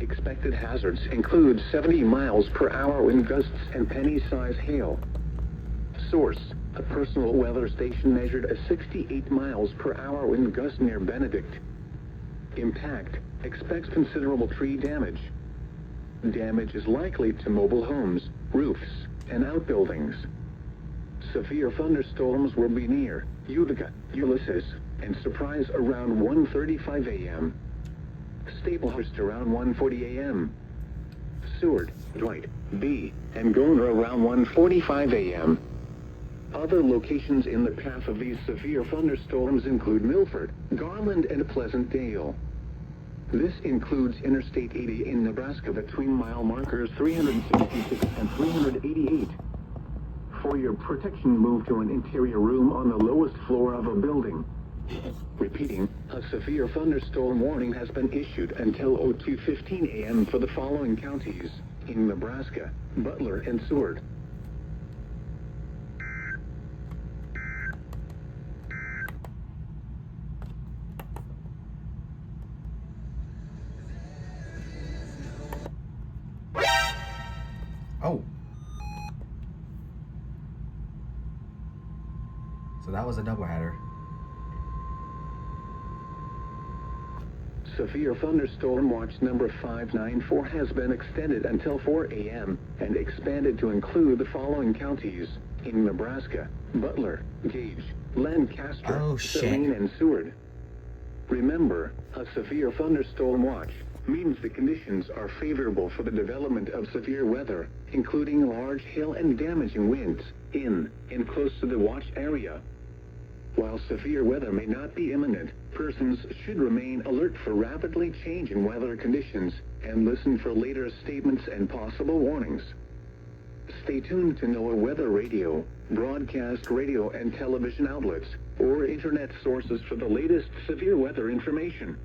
expected hazards include 70 miles per hour wind gusts and penny-size hail. Source: a personal weather station measured a 68 miles per hour wind gust near Benedict. Impact: expects considerable tree damage. Damage is likely to mobile homes, roofs, and outbuildings. Severe thunderstorms will be near Utica, Ulysses, and Surprise around 1:35 a.m. Staplehurst around 1:40 a.m. Seward, Dwight, B, and Goner around 1:45 a.m. Other locations in the path of these severe thunderstorms include Milford, Garland, and Pleasant Dale. This includes Interstate 80 in Nebraska between mile markers 366 and 388. For your protection, move to an interior room on the lowest floor of a building. Repeating, a severe thunderstorm warning has been issued until 02:15 a.m. for the following counties in Nebraska: Butler and Seward. Oh. So that was a doubleheader. Severe thunderstorm watch number 594 has been extended until 4 a.m. and expanded to include the following counties in Nebraska: Butler, Gage, Lancaster, Saline, and Seward. Remember, a severe thunderstorm watch means the conditions are favorable for the development of severe weather, including large hail and damaging winds, in and close to the watch area. While severe weather may not be imminent, persons should remain alert for rapidly changing weather conditions and listen for later statements and possible warnings. Stay tuned to NOAA weather radio, broadcast radio and television outlets, or internet sources for the latest severe weather information.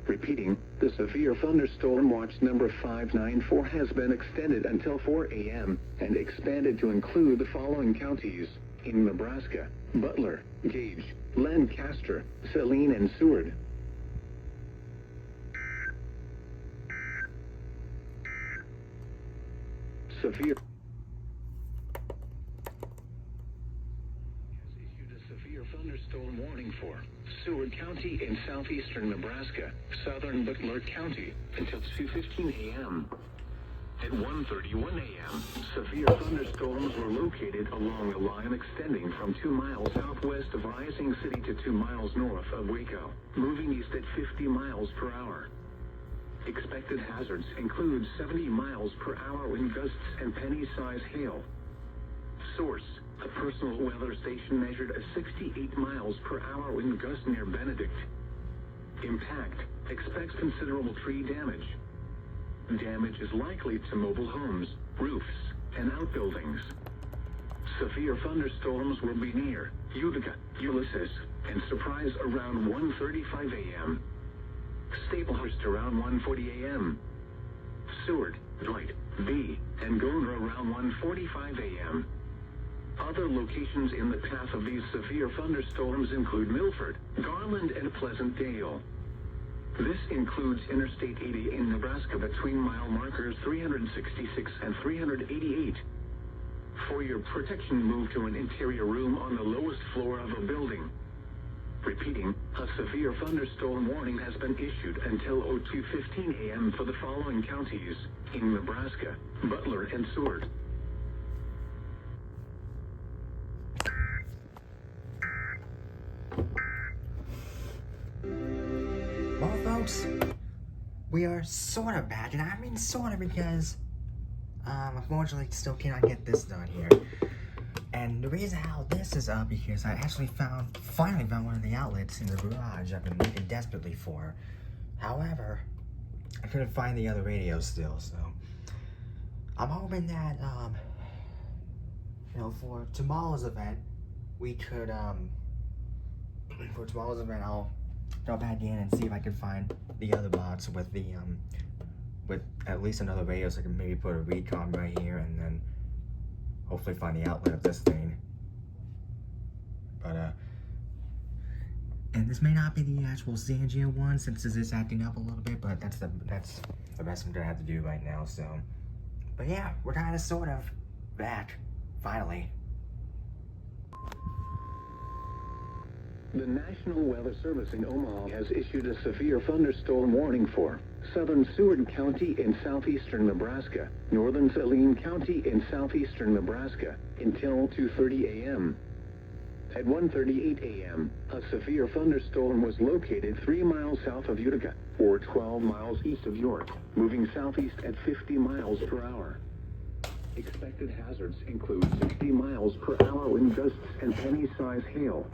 Repeating, the severe thunderstorm watch number 594 has been extended until 4 a.m. and expanded to include the following counties in Nebraska: Butler, Gage, Lancaster, Saline, and Seward. Severe has issued a severe thunderstorm warning for Seward County in southeastern Nebraska, southern Butler County, until 2:15 a.m. At 1:31 a.m., severe thunderstorms were located along a line extending from 2 miles southwest of Rising City to 2 miles north of Waco, moving east at 50 miles per hour. Expected hazards include 70 miles per hour wind gusts and penny-size hail. Source: a personal weather station measured a 68 miles per hour wind gust near Benedict. Impact: expects considerable tree damage. Damage is likely to mobile homes, roofs, and outbuildings. Severe thunderstorms will be near Utica, Ulysses, and Surprise around 1:35 a.m. Staplehurst around 1:40 a.m. Seward, Dwight, B, and Goner around 1:45 a.m. Other locations in the path of these severe thunderstorms include Milford, Garland, and Pleasant Dale. This includes Interstate 80 in Nebraska between mile markers 366 and 388. For your protection, move to an interior room on the lowest floor of a building. Repeating, a severe thunderstorm warning has been issued until 02:15 a.m. for the following counties in Nebraska: Butler and Seward. Well, folks, we are sort of back, and I mean sort of because, unfortunately, still cannot get this done here. And the reason how this is up because I actually finally found one of the outlets in the garage I've been looking desperately for. However, I couldn't find the other radio still, so I'm hoping that, for tomorrow's event, we could, I'll go back in and see if I can find the other box with the, with at least another radio, so I can maybe put a recon right here and then hopefully find the outlet of this thing. But, And this may not be the actual Zangia one since this is acting up a little bit, but that's the best I'm gonna have to do right now. So, but yeah, we're kind of sort of back finally. The National Weather Service in Omaha has issued a severe thunderstorm warning for southern Seward County in southeastern Nebraska, northern Saline County in southeastern Nebraska, until 2:30 a.m. At 1:38 a.m., a severe thunderstorm was located 3 miles south of Utica, or 12 miles east of York, moving southeast at 50 miles per hour. Expected hazards include 60 miles per hour wind gusts and penny-size hail.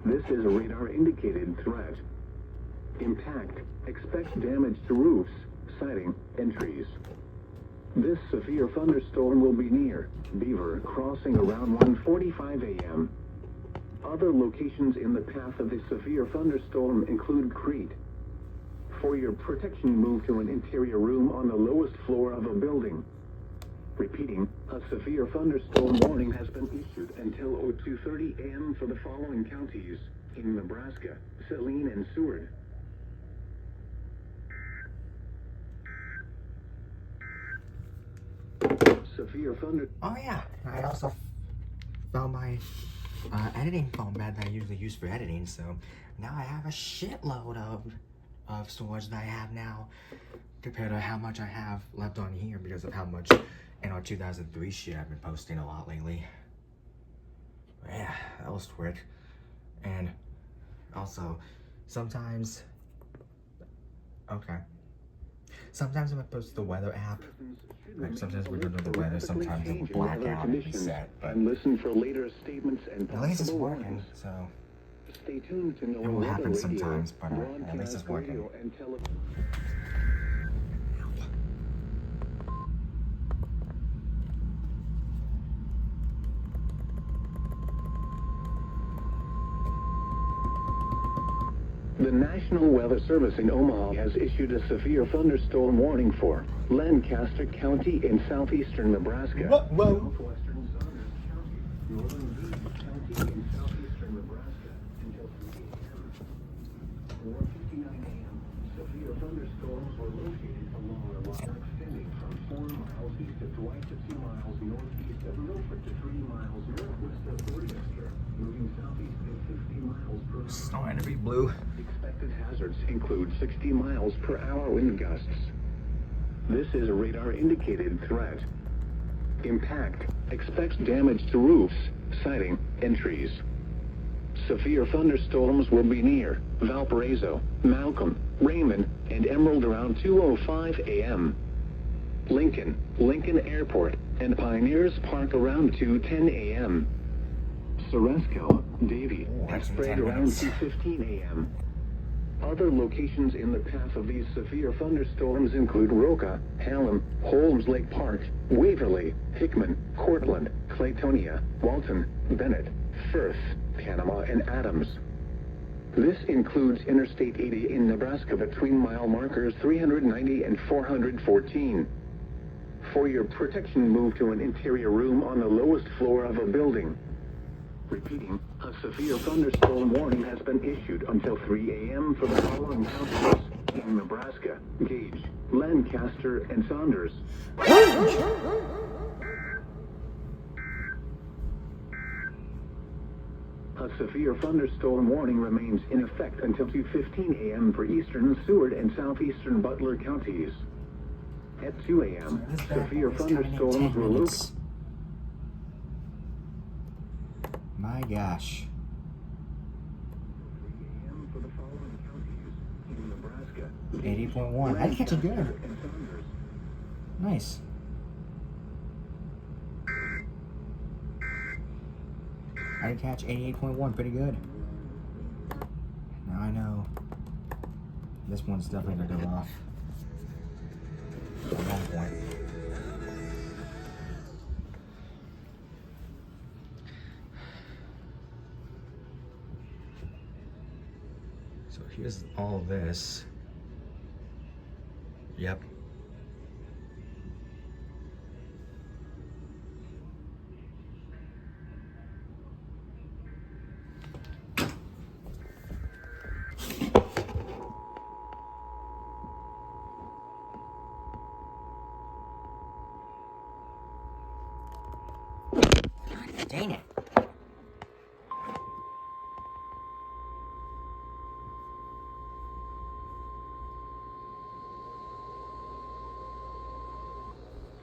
This is a radar-indicated threat. Impact. Expect damage to roofs, siding, and trees. This severe thunderstorm will be near Beaver Crossing around 1:45 a.m. Other locations in the path of the severe thunderstorm include Crete. For your protection, move to an interior room on the lowest floor of a building. Repeating, a severe thunderstorm warning has been issued until 2:30 a.m. for the following counties in Nebraska: Saline and Seward. Severe thunder. Oh yeah, I also found my editing foam bed that I usually use for editing, so now I have a shitload of storage that I have now compared to how much I have left on here because of how much in our 2003 shit I've been posting a lot lately. But yeah, that was quick. And also, sometimes I'm gonna post the weather app. Like sometimes we don't know the weather, sometimes it will black out and reset, but and listen for later statements and at least it's possible working, warnings. so Stay tuned to it will Weather happen Radio, sometimes, but at least it's broadcast working. radio, and The National Weather Service in Omaha has issued a severe thunderstorm warning for Lancaster County in southeastern Nebraska. Southwestern Saunders County, northern Reed County in southeastern Nebraska until 3 a.m. 4:59 a.m. Severe thunderstorms were located along a line extending from 4 miles east of Dwight to 2 miles northeast of Milford to 3 miles northwest of Worcester, moving southeast at 50 miles per hour. Starting to be blue. Expected hazards include 60 miles per hour wind gusts. This is a radar-indicated threat. Impact. Expect damage to roofs, siding, and trees. Severe thunderstorms will be near Valparaiso, Malcolm, Raymond, and Emerald around 2:05 a.m. Lincoln Airport, and Pioneers Park around 2:10 a.m. Ceresco, Davie, and Sprague around 2:15 a.m. Other locations in the path of these severe thunderstorms include Roca, Hallam, Holmes Lake Park, Waverly, Hickman, Cortland, Claytonia, Walton, Bennett, Firth, Panama, and Adams. This includes Interstate 80 in Nebraska between mile markers 390 and 414. For your protection, move to an interior room on the lowest floor of a building. Repeating, a severe thunderstorm warning has been issued until 3 a.m. for the following counties in Nebraska: Gage, Lancaster, and Saunders. A severe thunderstorm warning remains in effect until 2:15 a.m. for eastern Seward and southeastern Butler counties. At 2 a.m., severe thunderstorms were located. My gosh. 80.1. I catch it good. Nice. I did catch 88.1 pretty good. Now I know this one's definitely gonna go off at one point. So here's all this. Yep. God dang it.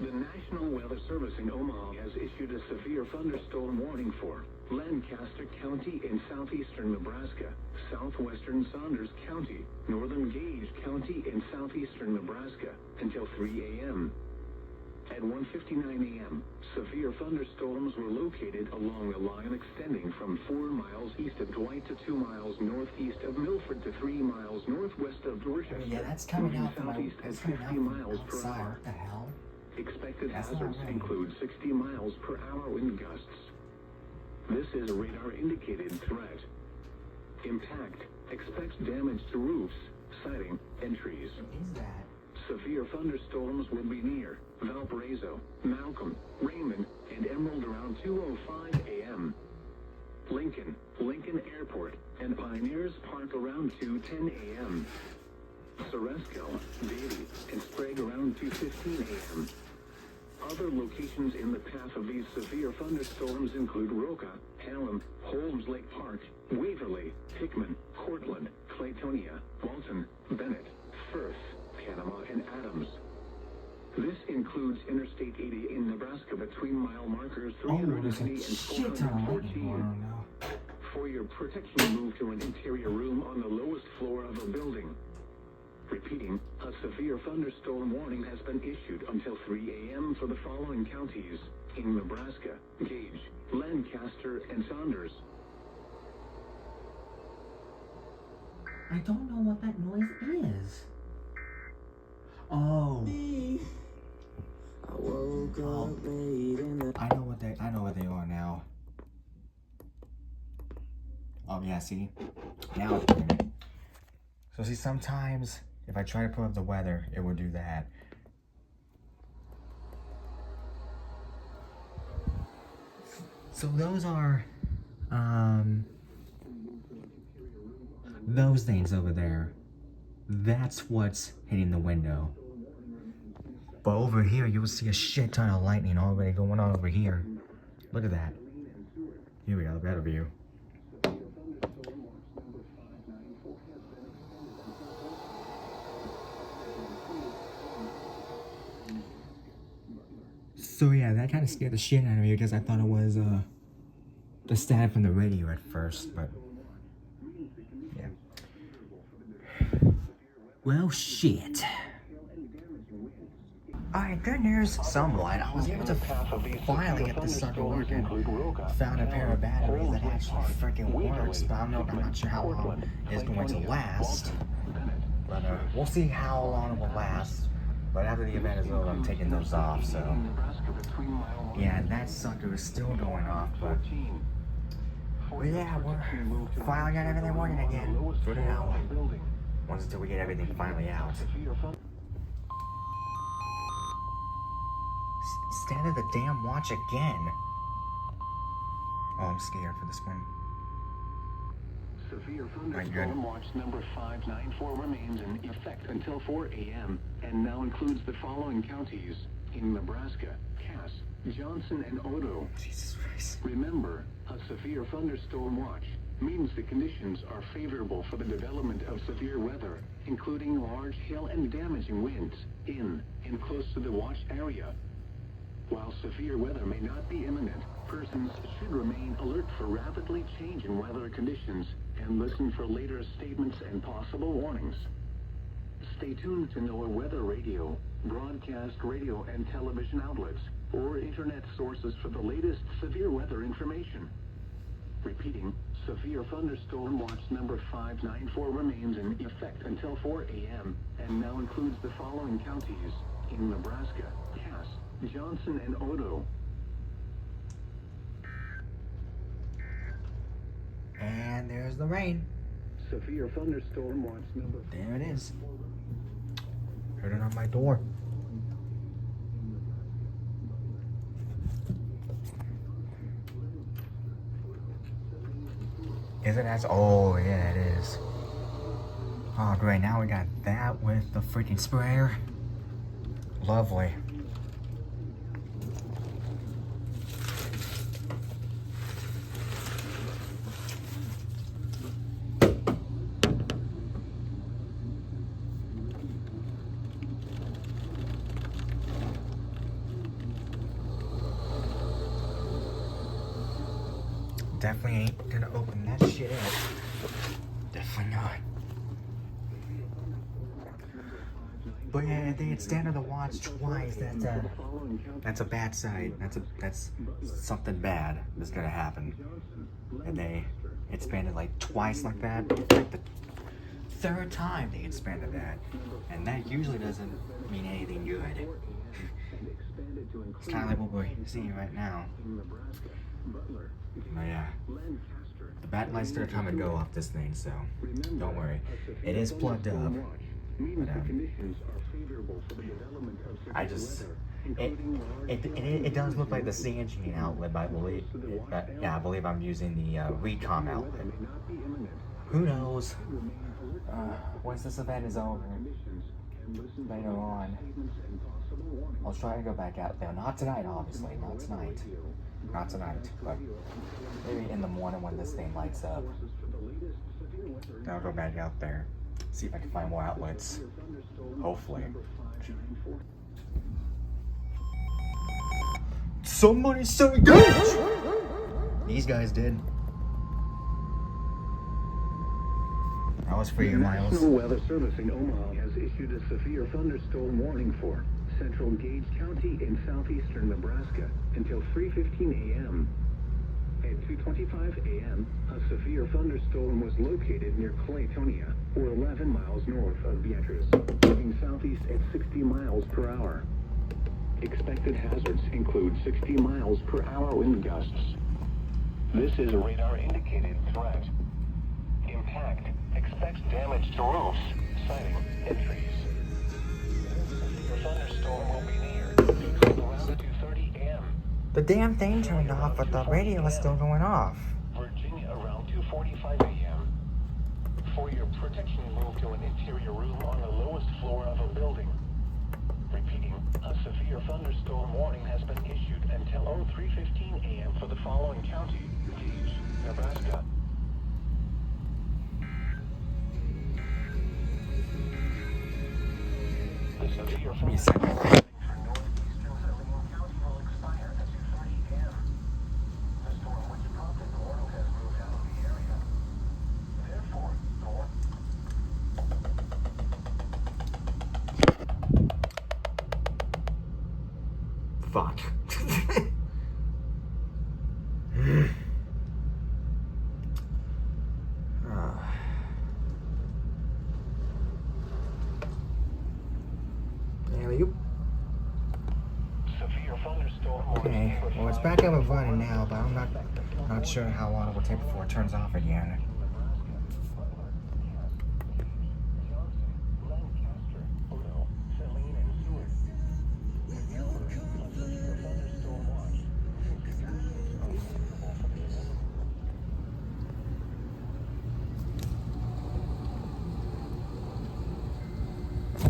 The National Weather Service in Omaha has issued a severe thunderstorm warning for Lancaster County in southeastern Nebraska, southwestern Saunders County, northern Gage County in southeastern Nebraska until 3 a.m. At 1:59 a.m., severe thunderstorms were located along the line extending from 4 miles east of Dwight to 2 miles northeast of Milford to 3 miles northwest of Dorchester. Yeah, that's coming out from my, southeast at that's coming 50 out from miles per outside. hour. What the hell? Expected That's hazards not right. include 60 miles per hour wind gusts. This is a radar-indicated threat. Impact. Expects damage to roofs, siding, and trees. What is that? Severe thunderstorms will be near Valparaiso, Malcolm, Raymond, and Emerald around 2:05 a.m. Lincoln Airport, and Pioneers Park around 2:10 a.m. Ceresco, Davie, and Sprague around 2:15 a.m. Other locations in the path of these severe thunderstorms include Roca, Hallam, Holmes Lake Park, Waverly, Hickman, Cortland, Claytonia, Walton, Bennett, Firth, Panama, and Adams. This includes Interstate 80 in Nebraska between mile markers Oh, there's 380 a and shit ton of lightning going 414. on now. For your protection, move to an interior room on the lowest floor of a building. Repeating, a severe thunderstorm warning has been issued until 3 a.m. for the following counties in Nebraska: Gage, Lancaster, and Saunders. I don't know what that noise is. Oh. I woke up late in the I know what they are now. Oh yeah, see? Now it's doing it. So see, sometimes if I try to pull up the weather, it will do that. So those are those things over there. That's what's hitting the window. But over here, you'll see a shit ton of lightning already going on over here. Look at that. Here we go, better view. So yeah, that kind of scared the shit out of me because I thought it was the static from the radio at first, but yeah. Well, shit. Alright, good news somewhat. I was able to finally get this sucker working. Found a pair of batteries that actually freaking works, but I'm not sure how long it's going to last. But we'll see how long it will last. But after the event is over, I'm taking those off, so. Yeah, that sucker is still going off, but yeah, we're finally got everything working again. For now. Once until we get everything finally out. Stand at the damn watch again. Oh, I'm scared for this one. Severe thunderstorm watch number 594 remains in effect until 4 a.m. and now includes the following counties in Nebraska: Cass, Johnson, and Odo. Jesus Christ. Remember, a severe thunderstorm watch means the conditions are favorable for the development of severe weather, including large hail and damaging winds in and close to the watch area. While severe weather may not be imminent, persons should remain alert for rapidly changing weather conditions and listen for later statements and possible warnings. Stay tuned to NOAA weather radio, broadcast radio and television outlets, or internet sources for the latest severe weather information. Repeating, severe thunderstorm watch number 594 remains in effect until 4 a.m. and now includes the following counties in Nebraska: Cass, Johnson, and Odo. And there's the rain. Severe thunderstorm watch number. There it is. Heard it on my door. Is it as? Oh yeah, it is. Oh great, now we got that with the freaking sprayer. Lovely. definitely ain't gonna open that shit up. Definitely not. But yeah, if they extended the watch twice, that's a bad sign. That's something bad that's gonna happen. And they expanded like twice like that. Like the third time they expanded that. And that usually doesn't mean anything good. It's kind of like what we're seeing right now. But yeah, the bat lights are come and go off this thing, so don't worry. It is plugged up. But I just it does look like the CNG outlet, but I believe I believe I'm using the Recom outlet. Who knows? Once this event is over, later on, I'll try to go back out there. Not tonight, obviously. Not tonight. Not tonight, but maybe in the morning when this thing lights up. I'll go back out there. See if I can find more outlets. Hopefully. Somebody say gauge! These guys did. That was for you, Miles. National Weather Service in Omaha has issued a severe thunderstorm warning for central Gage County in southeastern Nebraska until 3:15 a.m. At 2:25 a.m., a severe thunderstorm was located near Claytonia, or 11 miles north of Beatrice, moving southeast at 60 miles per hour. Expected hazards include 60 miles per hour wind gusts. This is a radar-indicated threat. Impact expects damage to roofs, siding, and trees. The thunderstorm will be near around 2:30 a.m. The damn thing turned off, but the radio was still going off. Virginia around 2:45 a.m. For your protection, move to an interior room on the lowest floor of a building. Repeating, a severe thunderstorm warning has been issued until 3:15 a.m. for the following county: Gage, Nebraska. The severe Give me a second. for northeastern Saline County will expire at 2:30 a.m. The storm which prompted the warning has moved out of the area. Therefore, Fuck. severe thunderstorm Okay, well it's back up and running now, but I'm not sure how long it will take before it turns off again.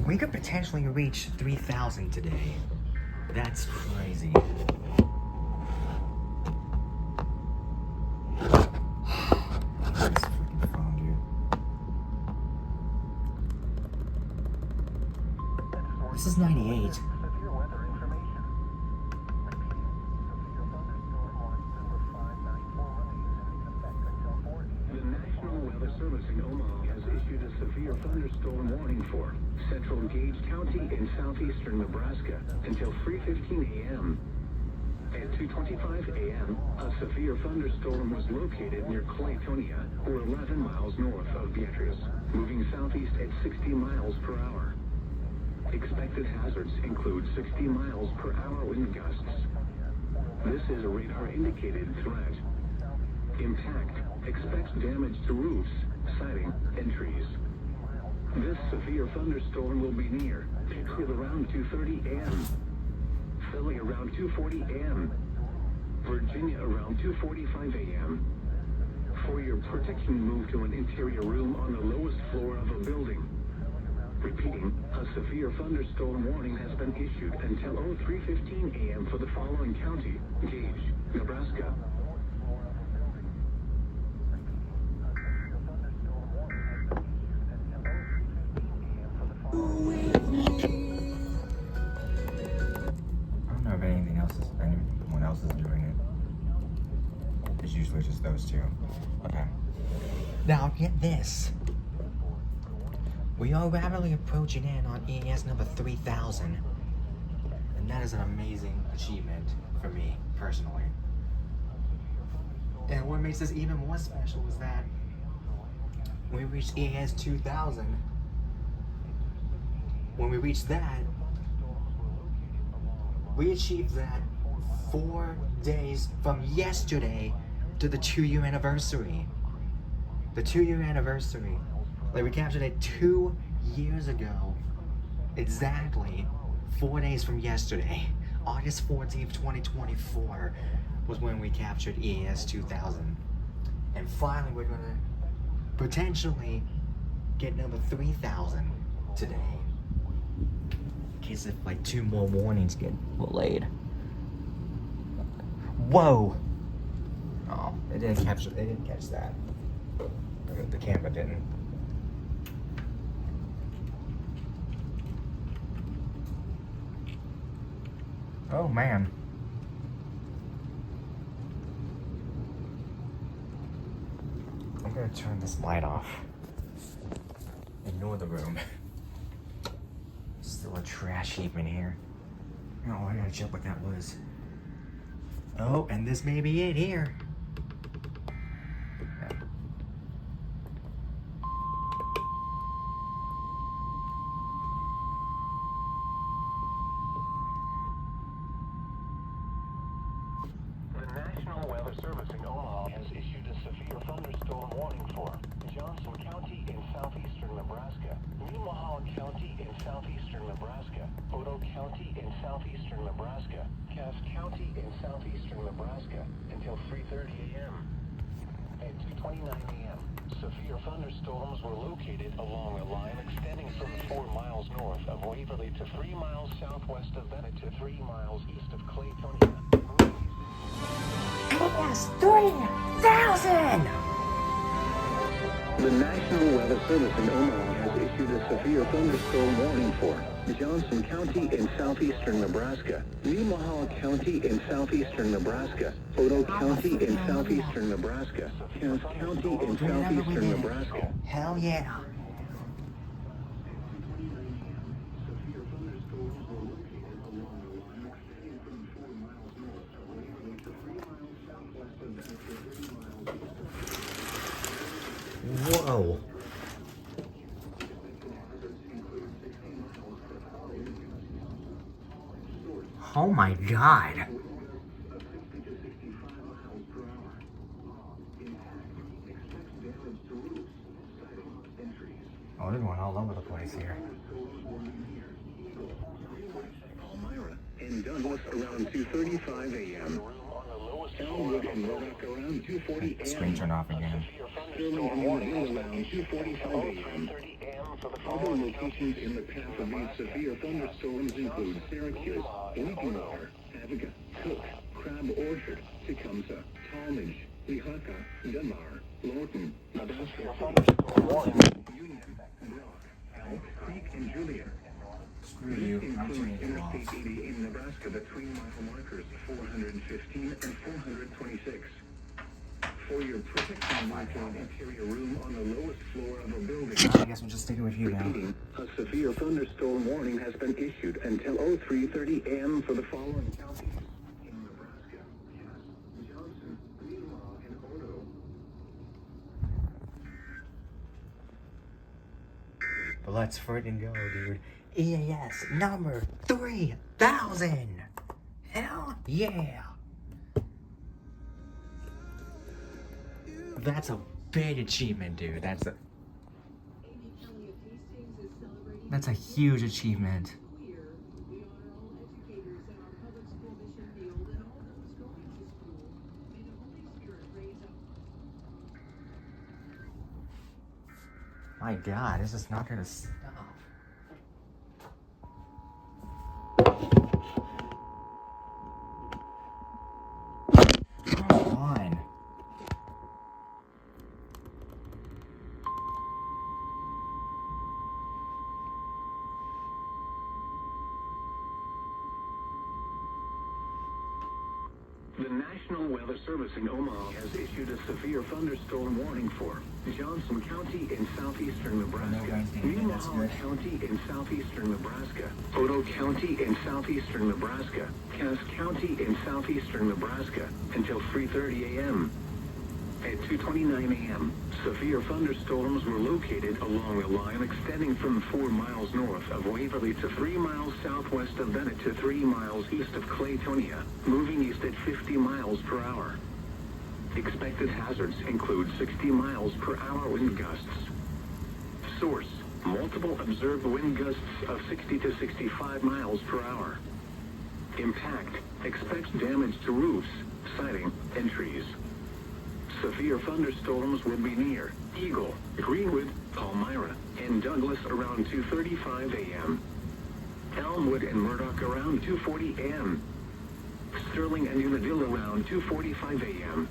We could potentially reach 3,000 today. That's crazy. This freaking phone, dude. This is 98. Severe weather information. Repeating, severe thunderstorm warning number 594 remains in effect until 4 a.m. The National Weather Service in Omaha has issued a severe thunderstorm warning for central Gage County in southeastern Nebraska until 3:15 a.m. At 2:25 a.m., a severe thunderstorm was located near Claytonia, or 11 miles north of Beatrice, moving southeast at 60 miles per hour. Expected hazards include 60 miles per hour wind gusts. This is a radar-indicated threat. Impact expects damage to roofs, siding, and trees. This severe thunderstorm will be near Pittsfield around 2:30 a.m. Philly around 2:40 a.m. Virginia around 2:45 a.m. For your protection, move to an interior room on the lowest floor of a building. Repeating, a severe thunderstorm warning has been issued until 3:15 a.m. for the following county: Gage, Nebraska. I don't know if anyone else is doing it. It's usually just those two. Okay. Now get this. We are rapidly approaching in on EAS number 3000. And that is an amazing achievement for me, personally. And what makes this even more special is that when we reached EAS 2000, when we reached that, we achieved that 4 days from yesterday to the 2-year anniversary. The 2-year anniversary. Like, we captured it 2 years ago. Exactly 4 days from yesterday. August 14th, 2024 was when we captured EAS 2000. And finally, we're gonna potentially get number 3000 today. In case if like 2 more warnings get delayed. Whoa! Oh, it didn't catch that. The camera didn't. Oh man. I'm gonna turn this light off. Ignore the room. Still a trash heap in here. Oh, I gotta check what that was. Oh, and this may be it here. The National Weather Service in Omaha has issued a severe thunderstorm warning for Johnson County in southeastern Nebraska, Nemaha County in southeastern Nebraska, Odo County in southeastern Nebraska, Cass County in southeastern Nebraska until 3:30 a.m. At 2:29 a.m., severe thunderstorms were located along a line extending from 4 miles north of Waverly to 3 miles southwest of Bennett to 3 miles east of Claytonia. EAS 3000! The National Weather Service in Omaha has issued a severe thunderstorm warning for Johnson County in southeastern Nebraska, Nemaha County in southeastern Nebraska, Odo County in southeastern Nebraska, Cass County in southeastern Nebraska. Hell yeah. Whoa. Oh my god. Oh, they're going all over the place here. Palmyra and Douglas around 2:35 a.m. Elmwood and Murdoch around 2:40 a.m. Screen turned off again. Sterling and Woodville around 2:45 a.m. Other locations in the path of these severe thunderstorms include Syracuse, Leakenwater, Aviga, Cook, Crab Orchard, Tecumseh, Talmadge, Lehaka, Dunbar, Lorton, Nebraska, Union, Brock, Elk Creek, and Julian. Screw you. I'm turning it off. Interstate 80 in Nebraska between mile markers 415 and 426. For your protection, mark an interior room on the lowest floor of a building. I guess we'll just stick it with you now. Repeating, a severe thunderstorm warning has been issued until 03:30 a.m. for the following counties in Nebraska: Cass, Johnson, Nemaha, and Odo. But let's freaking go, dude. EAS number 3000! Hell yeah! That's a big achievement, dude. That's a huge achievement. My God, this is not gonna stop. Come on. The National Weather Service in Omaha has issued a severe thunderstorm warning for Johnson County in southeastern Nebraska, Nemaha County in southeastern Nebraska, Otoe County in southeastern Nebraska, Cass County in southeastern Nebraska, until 3:30 a.m. At 2:29 a.m., severe thunderstorms were located along the line extending from 4 miles north of Waverly to 3 miles southwest of Bennett to 3 miles east of Claytonia, moving east at 50 miles per hour. Expected hazards include 60 miles per hour wind gusts. Source: multiple observed wind gusts of 60 to 65 miles per hour. Impact: expects damage to roofs, siding, and trees. Severe thunderstorms will be near Eagle, Greenwood, Palmyra, and Douglas around 2:35 a.m. Elmwood and Murdoch around 2:40 a.m. Sterling and Unadilla around 2:45 a.m.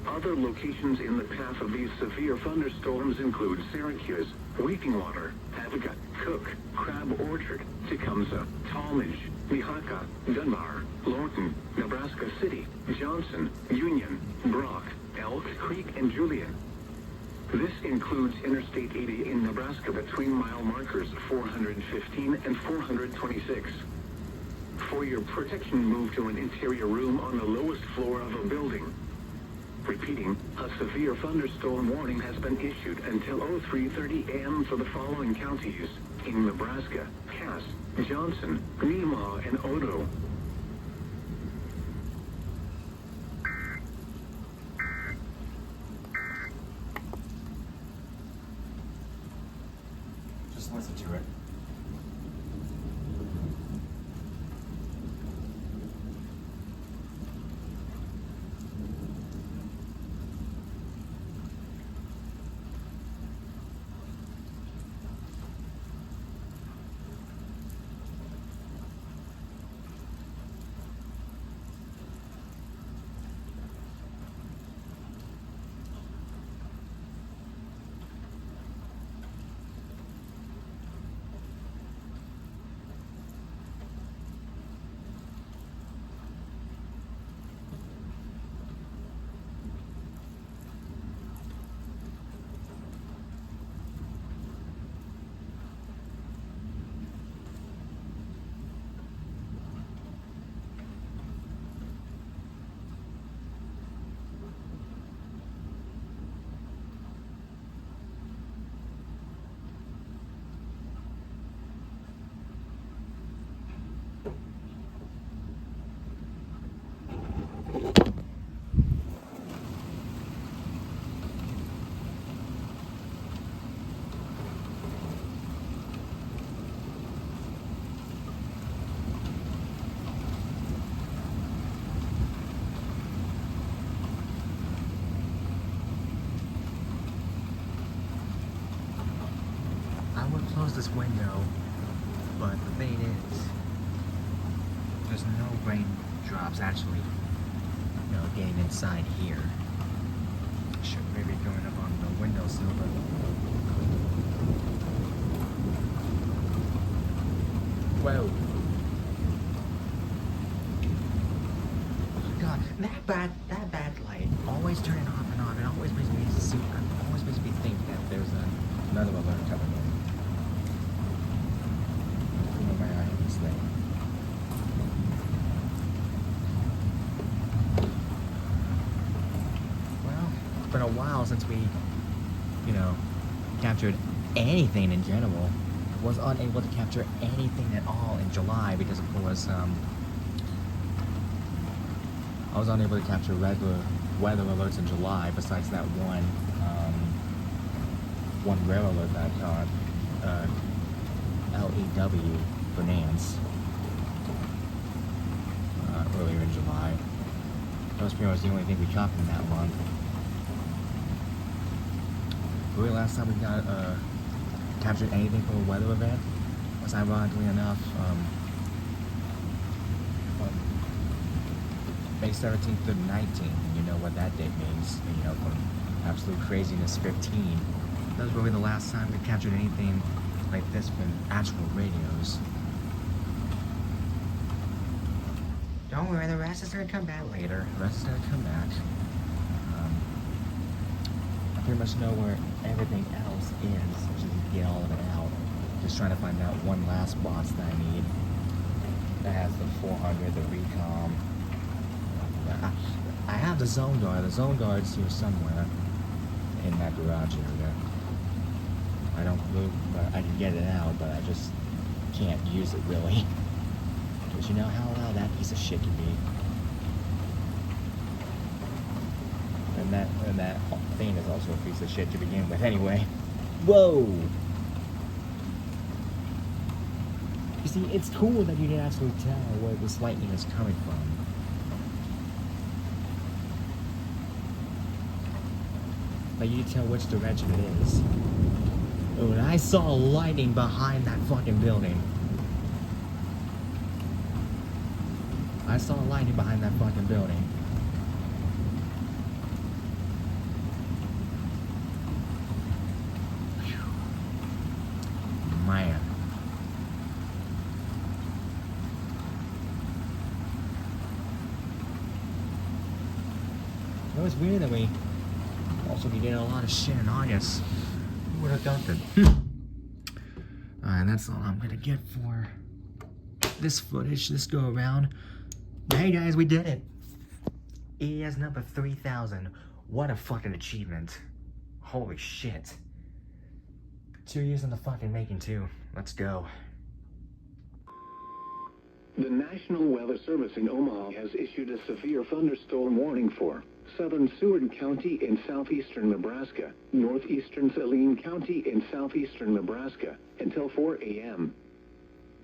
Other locations in the path of these severe thunderstorms include Syracuse, Weepingwater, Advocat, Cook, Crab Orchard, Tecumseh, Talmadge, Mihawka, Dunbar, Lorton, Nebraska City, Johnson, Union, Brock, Elk Creek, and Julian. This includes Interstate 80 in Nebraska between mile markers 415 and 426. For your protection, move to an interior room on the lowest floor of a building. Repeating, a severe thunderstorm warning has been issued until 03:30 a.m. for the following counties in Nebraska: Cass, Johnson, Nemaha, and Otoe. Just listen to it. I would close this window, but the thing is, there's no raindrops actually, getting inside here. Should maybe going up on the windowsill, but whoa! God, that bad light, always turning off and on. It always makes me think that there's another alert coming in. My eye on this thing. Well, it's been a while since we, captured anything in general. I was unable to capture anything at all in July because, of course, I was unable to capture regular weather alerts in July besides that one rare alert that I caught, LEW for Nance, earlier in July. That was pretty much the only thing we caught in that month. Really, last time we got captured anything from a weather event was, ironically enough, May 17th through 19th, and you know what that date means. From absolute craziness 15. That was really the last time we captured anything like this from actual radios. Don't worry, the rest is gonna come back later. The rest is gonna come back. I pretty much know where everything else is. Just get all of it out. Just trying to find out one last boss that I need. That has the 400, the recom. I have the zone guard. The zone guard's here somewhere in that garage area. I don't move, but I can get it out, but I just can't use it really. Because you know how loud that piece of shit can be. And that thing is also a piece of shit to begin with anyway. Whoa! You see, it's cool that you can actually tell where this lightning is coming from. Like you can tell which direction it is. Oh, and I saw lightning behind that fucking building. I saw lightning behind that fucking building. Man. It was weird that we also be getting a lot of shit in August. Who would have thought that? Alright, that's all I'm gonna get for this footage, this go around. But hey guys, we did it. EAS number 3000. What a fucking achievement. Holy shit. 2 years in the fucking making too. Let's go. The National Weather Service in Omaha has issued a severe thunderstorm warning for southern Seward County in southeastern Nebraska, northeastern Saline County in southeastern Nebraska, until 4 a.m.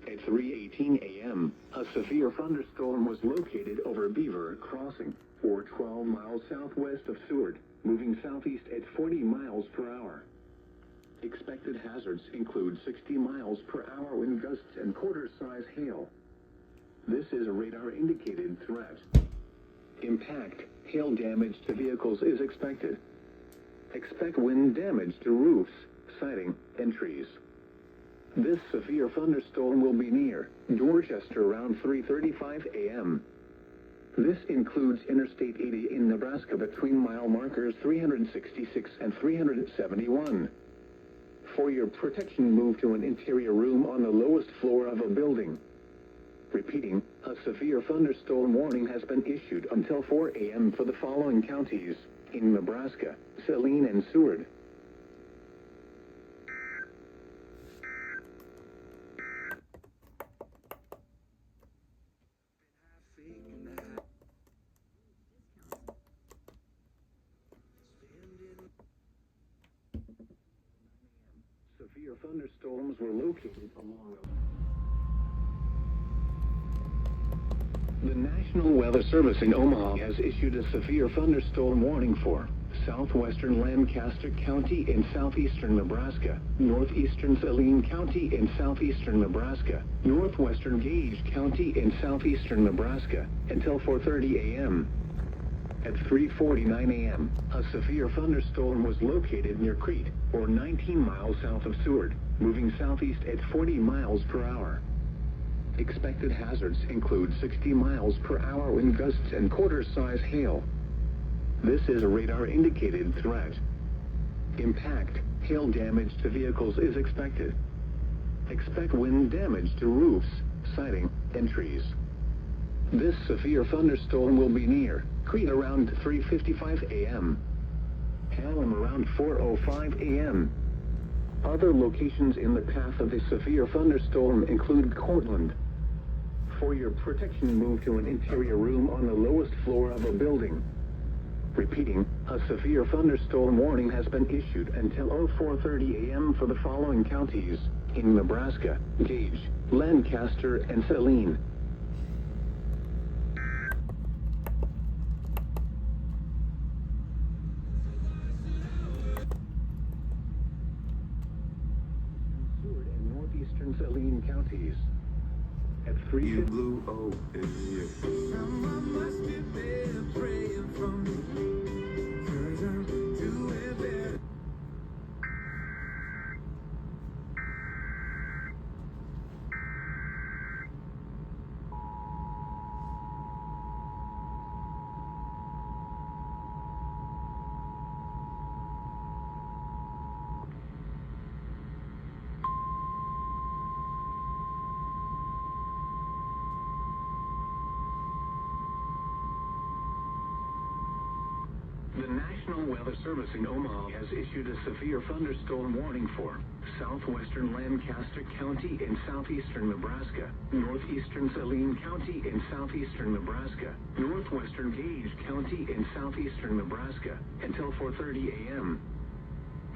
At 3:18 a.m., a severe thunderstorm was located over Beaver Crossing, or 12 miles southwest of Seward, moving southeast at 40 miles per hour. Expected hazards include 60 miles per hour wind gusts and quarter-size hail. This is a radar-indicated threat. Impact, hail damage to vehicles is expected. Expect wind damage to roofs, siding, and trees. This severe thunderstorm will be near Dorchester around 3:35 a.m. This includes Interstate 80 in Nebraska between mile markers 366 and 371. For your protection, move to an interior room on the lowest floor of a building. Repeating, a severe thunderstorm warning has been issued until 4 a.m. for the following counties in Nebraska: Saline and Seward. Severe thunderstorms were located along the National Weather Service in Omaha has issued a severe thunderstorm warning for southwestern Lancaster County in southeastern Nebraska, northeastern Saline County in southeastern Nebraska, northwestern Gage County in southeastern Nebraska, until 4:30 a.m. At 3:49 a.m., a severe thunderstorm was located near Crete, or 19 miles south of Seward, moving southeast at 40 miles per hour. Expected hazards include 60 miles per hour wind gusts and quarter-size hail. This is a radar-indicated threat. Impact, hail damage to vehicles is expected. Expect wind damage to roofs, siding, and trees. This severe thunderstorm will be near Crete around 3:55 a.m. Hallam around 4:05 a.m. Other locations in the path of the severe thunderstorm include Cortland. For your protection, move to an interior room on the lowest floor of a building. Repeating, a severe thunderstorm warning has been issued until 4:30 a.m. for the following counties in Nebraska: Gage, Lancaster, and Saline. Seward and northeastern Saline counties. At 3. You blew open your Someone must be there praying for me, 'cause I'm doing better. The National Weather Service in Omaha has issued a severe thunderstorm warning for southwestern Lancaster County in southeastern Nebraska, northeastern Saline County in southeastern Nebraska, northwestern Gage County in southeastern Nebraska, until 4:30 a.m.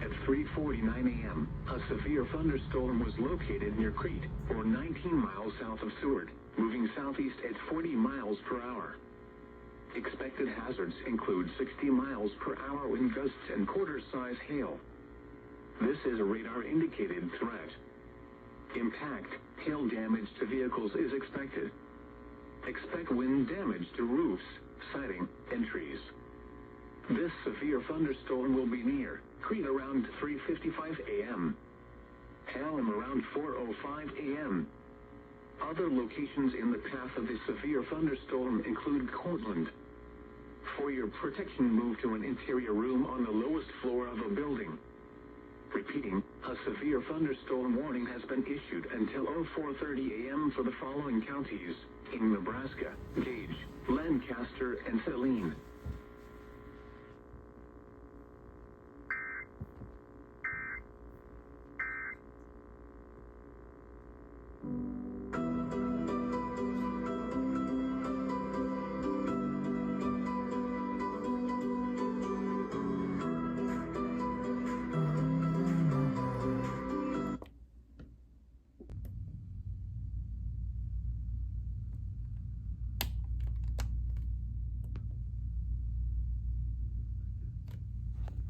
At 3:49 a.m., a severe thunderstorm was located near Crete, or 19 miles south of Seward, moving southeast at 40 miles per hour. Expected hazards include 60 miles per hour wind gusts and quarter-size hail. This is a radar-indicated threat. Impact, hail damage to vehicles is expected. Expect wind damage to roofs, siding, and trees. This severe thunderstorm will be near Crete around 3:55 a.m. Hallam around 4:05 a.m. Other locations in the path of the severe thunderstorm include Cortland. For your protection, move to an interior room on the lowest floor of a building. Repeating, a severe thunderstorm warning has been issued until 4:30 a.m. for the following counties in Nebraska: Gage, Lancaster, and Saline.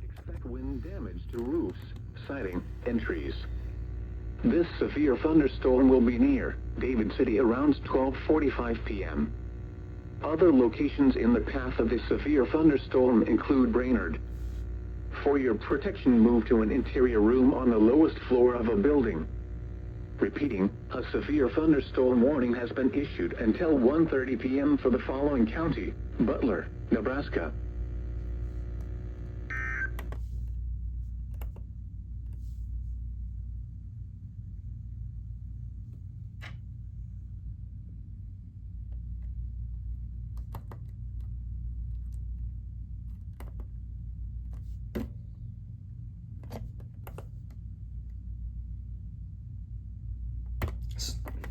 Expect wind damage to roofs, siding, and trees. This severe thunderstorm will be near David City around 12:45 p.m. Other locations in the path of the severe thunderstorm include Brainerd. For your protection, move to an interior room on the lowest floor of a building. Repeating, a severe thunderstorm warning has been issued until 1:30 p.m. for the following county: Butler, Nebraska.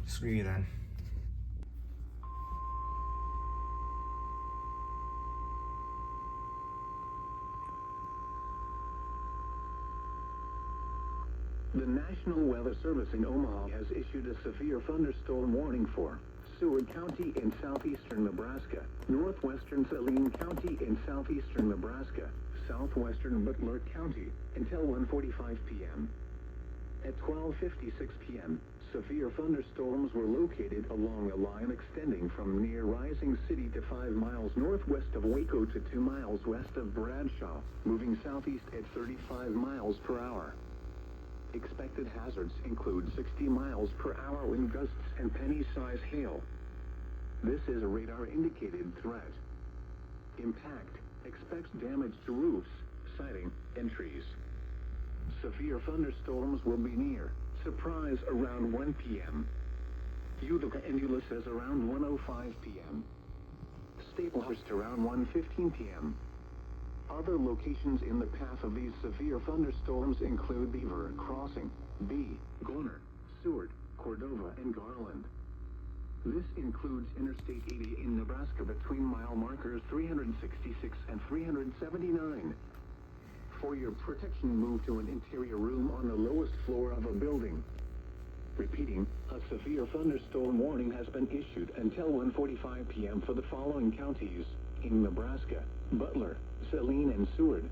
Screw you then. The National Weather Service in Omaha has issued a severe thunderstorm warning for Seward County in southeastern Nebraska, northwestern Saline County in southeastern Nebraska, southwestern Butler County until 1:45 p.m. At 12:56 p.m., severe thunderstorms were located along a line extending from near Rising City to 5 miles northwest of Waco to 2 miles west of Bradshaw, moving southeast at 35 miles per hour. Expected hazards include 60 miles per hour wind gusts and penny-size hail. This is a radar-indicated threat. Impact expects damage to roofs, siding, and trees. Severe thunderstorms will be near Surprise around 1 p.m. Utica and Ulysses around 1:05 p.m. Staplehurst around 1:15 p.m. Other locations in the path of these severe thunderstorms include Beaver Crossing, B, Gorner, Seward, Cordova, and Garland. This includes Interstate 80 in Nebraska between mile markers 366 and 379. For your protection, move to an interior room on the lowest floor of a building. Repeating, a severe thunderstorm warning has been issued until 1:45 p.m. for the following counties in Nebraska: Butler, Saline, and Seward.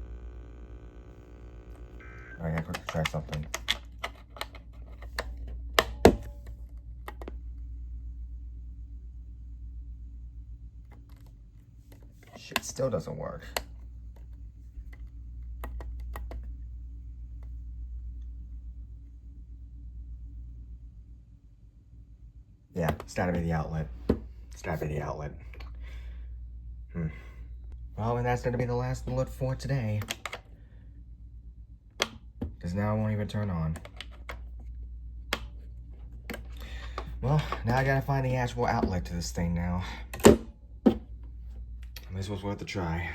Alright, I gotta quickly try something. Shit still doesn't work. Yeah, it's gotta be the outlet. It's gotta be the outlet. Well, and that's gonna be the last bullet for today. Because now it won't even turn on. Well, now I gotta find the actual outlet to this thing now. This was worth a try.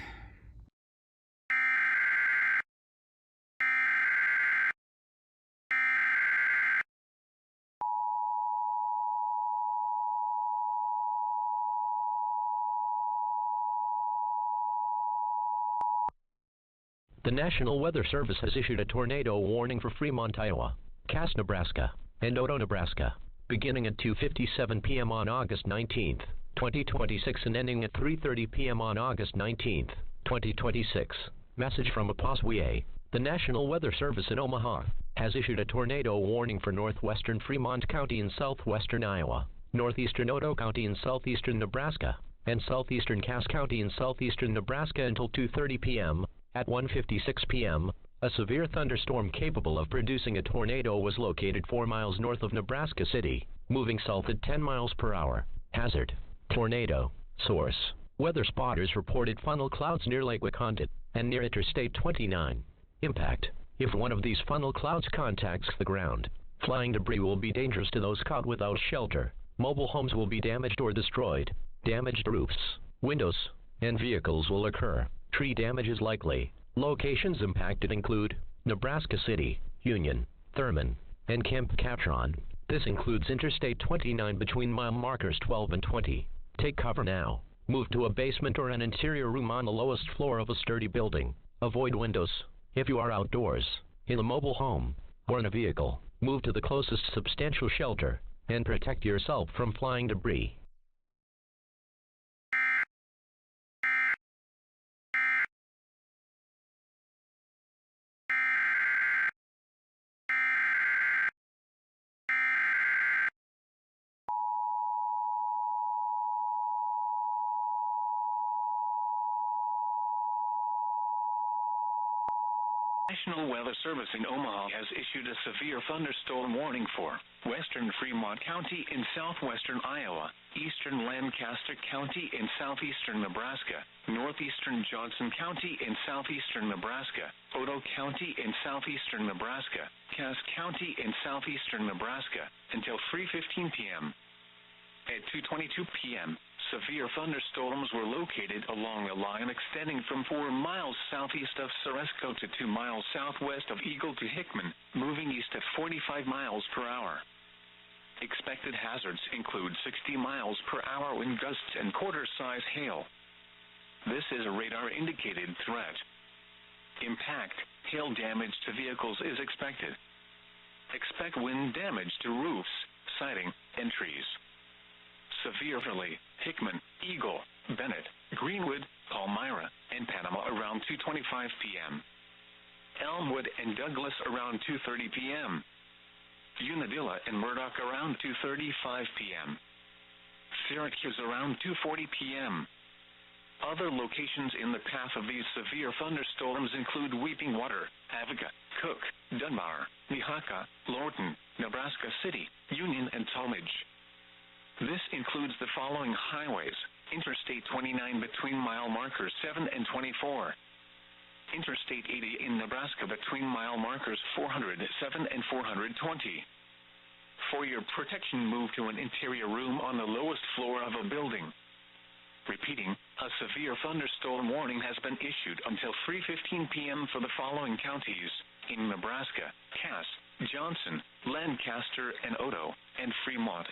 The National Weather Service has issued a tornado warning for Fremont, Iowa, Cass, Nebraska, and Odo, Nebraska, beginning at 2:57 p.m. on August 19, 2026 and ending at 3:30 p.m. on August 19, 2026. Message from APOSWEA. The National Weather Service in Omaha has issued a tornado warning for northwestern Fremont County in southwestern Iowa, northeastern Odo County in southeastern Nebraska, and southeastern Cass County in southeastern Nebraska until 2:30 p.m. At 1:56 p.m., a severe thunderstorm capable of producing a tornado was located 4 miles north of Nebraska City, moving south at 10 miles per hour. Hazard: tornado. Source: weather spotters reported funnel clouds near Lake Wacondon and near Interstate 29. Impact: if one of these funnel clouds contacts the ground, flying debris will be dangerous to those caught without shelter. Mobile homes will be damaged or destroyed. Damaged roofs, windows, and vehicles will occur. Tree damage is likely. Locations impacted include Nebraska City, Union, Thurman, and Camp Catron. This includes Interstate 29 between mile markers 12 and 20. Take cover now. Move to a basement or an interior room on the lowest floor of a sturdy building. Avoid windows. If you are outdoors, in a mobile home, or in a vehicle, move to the closest substantial shelter and protect yourself from flying debris. National Weather Service in Omaha has issued a severe thunderstorm warning for western Fremont County in southwestern Iowa, eastern Lancaster County in southeastern Nebraska, northeastern Johnson County in southeastern Nebraska, Odo County in southeastern Nebraska, Cass County in southeastern Nebraska, until 3:15 p.m. At 2:22 p.m., severe thunderstorms were located along a line extending from 4 miles southeast of Ceresco to 2 miles southwest of Eagle to Hickman, moving east at 45 miles per hour. Expected hazards include 60 miles per hour wind gusts and quarter-size hail. This is a radar-indicated threat. Impact: hail damage to vehicles is expected. Expect wind damage to roofs, siding, and trees. Severely: Hickman, Eagle, Bennett, Greenwood, Palmyra, and Panama around 2:25 p.m. Elmwood and Douglas around 2:30 p.m. Unadilla and Murdoch around 2:35 p.m. Syracuse around 2:40 p.m. Other locations in the path of these severe thunderstorms include Weeping Water, Avica, Cook, Dunbar, Nehaka, Lorton, Nebraska City, Union, and Talmadge. This includes the following highways: Interstate 29 between mile markers 7 and 24. Interstate 80 in Nebraska between mile markers 407 and 420. For your protection, move to an interior room on the lowest floor of a building. Repeating, a severe thunderstorm warning has been issued until 3:15 p.m. for the following counties in Nebraska: Cass, Johnson, Lancaster, and Odo, and Fremont.